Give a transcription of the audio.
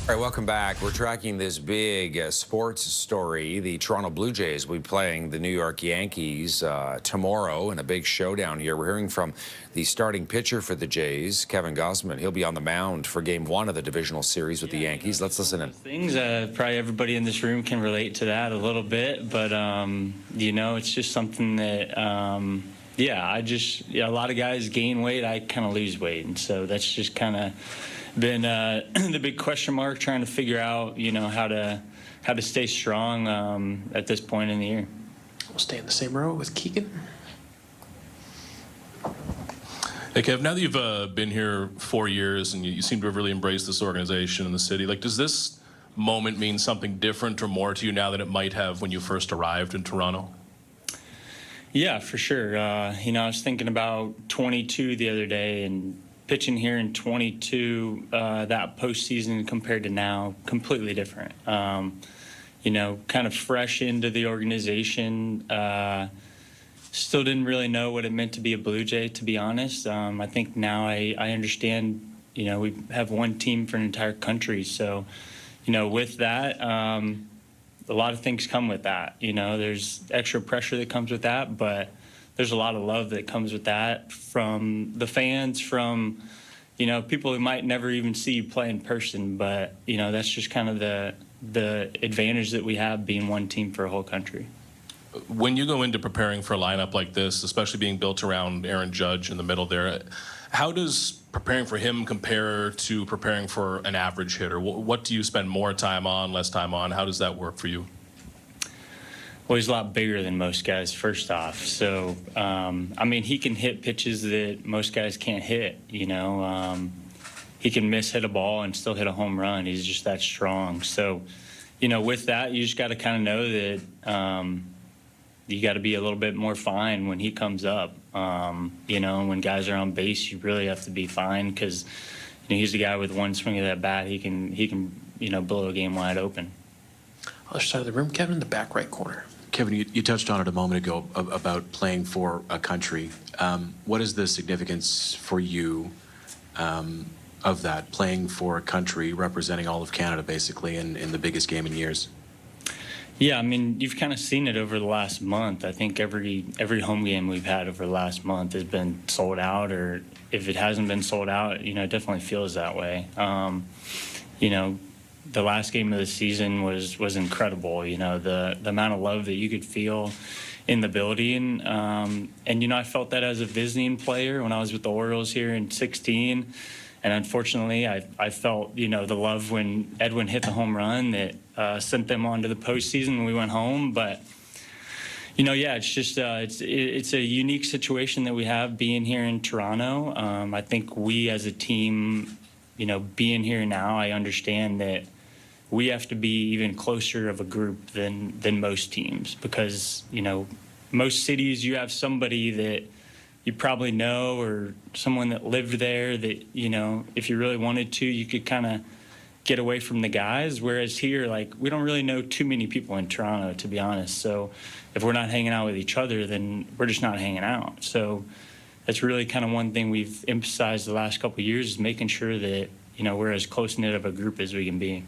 All right, welcome back. We're tracking this big sports story. The Toronto Blue Jays will be playing the New York Yankees tomorrow in a big showdown here. We're hearing from the starting pitcher for the Jays, Kevin Gausman. He'll be on the mound for Game 1 of the divisional series with the Yankees. Let's listen in. Things probably everybody in this room can relate to that a little bit, but it's just something that a lot of guys gain weight. I kind of lose weight, and so that's just kind of been the big question mark, trying to figure out how to stay strong at this point in the year. We'll stay in the same row with Keegan. Hey, Kev, now that you've been here 4 years and you seem to have really embraced this organization and the city, does this moment mean something different or more to you now than it might have when you first arrived in Toronto? Yeah, for sure. I was thinking about 22 the other day, and pitching here in 22, that postseason compared to now, completely different. Kind of fresh into the organization. Still didn't really know what it meant to be a Blue Jay, to be honest. I think now I understand, we have one team for an entire country. So, with that, a lot of things come with that. There's extra pressure that comes with that, but there's a lot of love that comes with that from the fans, from, people who might never even see you play in person. But, that's just kind of the advantage that we have being one team for a whole country. When you go into preparing for a lineup like this, especially being built around Aaron Judge in the middle there, how does preparing for him compare to preparing for an average hitter? What do you spend more time on, less time on? How does that work for you? Well, he's a lot bigger than most guys, first off. So, he can hit pitches that most guys can't hit, He can hit a ball and still hit a home run. He's just that strong. So, with that, you just got to kind of know that you got to be a little bit more fine when he comes up. When guys are on base, you really have to be fine because he's the guy with one swing of that bat. He can blow a game wide open. Other side of the room, Kevin, in the back right corner. Kevin, you touched on it a moment ago about playing for a country. What is the significance for you of that, playing for a country, representing all of Canada, basically, in the biggest game in years? Yeah, you've kind of seen it over the last month. I think every home game we've had over the last month has been sold out, or if it hasn't been sold out, it definitely feels that way. The last game of the season was incredible. The amount of love that you could feel in the building, and I felt that as a visiting player when I was with the Orioles here in 2016. And unfortunately, I felt, the love when Edwin hit the home run that sent them on to the postseason when we went home. But, it's just it's a unique situation that we have being here in Toronto. I think we as a team, being here now, I understand that we have to be even closer of a group than most teams because, most cities you have somebody that you probably know or someone that lived there that, if you really wanted to, you could kind of get away from the guys. Whereas here, we don't really know too many people in Toronto, to be honest. So if we're not hanging out with each other, then we're just not hanging out. So that's really kind of one thing we've emphasized the last couple of years is making sure that, we're as close-knit of a group as we can be.